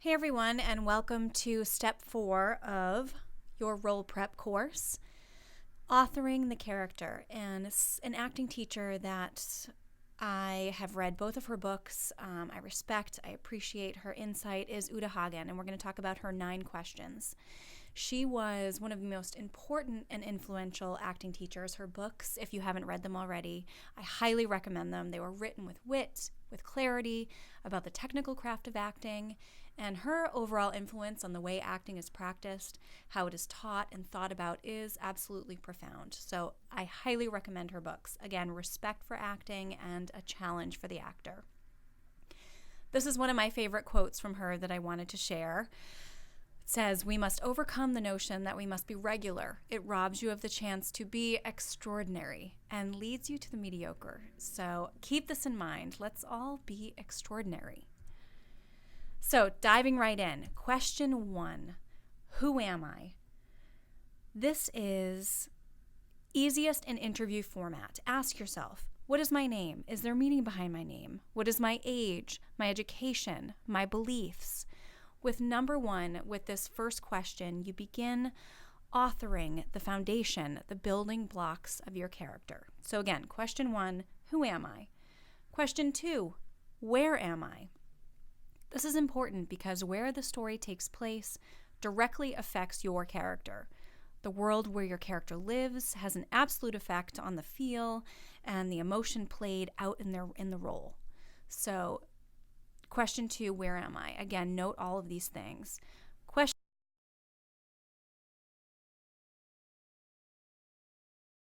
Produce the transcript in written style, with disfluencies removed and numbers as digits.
Hey everyone, and welcome to step 4 of your role prep course, authoring the character. And it's an acting teacher that I have read both of her books. I respect, I appreciate her insight is Oda Hagen, and we're going to talk about her 9 questions. She was one of the most important and influential acting teachers. Her books, if you haven't read them already, I highly recommend them. They were written with wit, with clarity about the technical craft of acting, and her overall influence on the way acting is practiced, how it is taught and thought about is absolutely profound. So I highly recommend her books. Again, respect for acting and a challenge for the actor. This is one of my favorite quotes from her that I wanted to share. It says, "We must overcome the notion that we must be regular. It robs you of the chance to be extraordinary and leads you to the mediocre. So keep this in mind. Let's all be extraordinary." So diving right in, question 1, who am I? This is easiest in interview format. Ask yourself, what is my name? Is there meaning behind my name? What is my age, my education, my beliefs? With number 1, with this first question, you begin authoring the foundation, the building blocks of your character. So again, question 1, who am I? Question 2, where am I? This is important because where the story takes place directly affects your character. The world where your character lives has an absolute effect on the feel and the emotion played out in the role. So question 2, where am I? Again, note all of these things. Question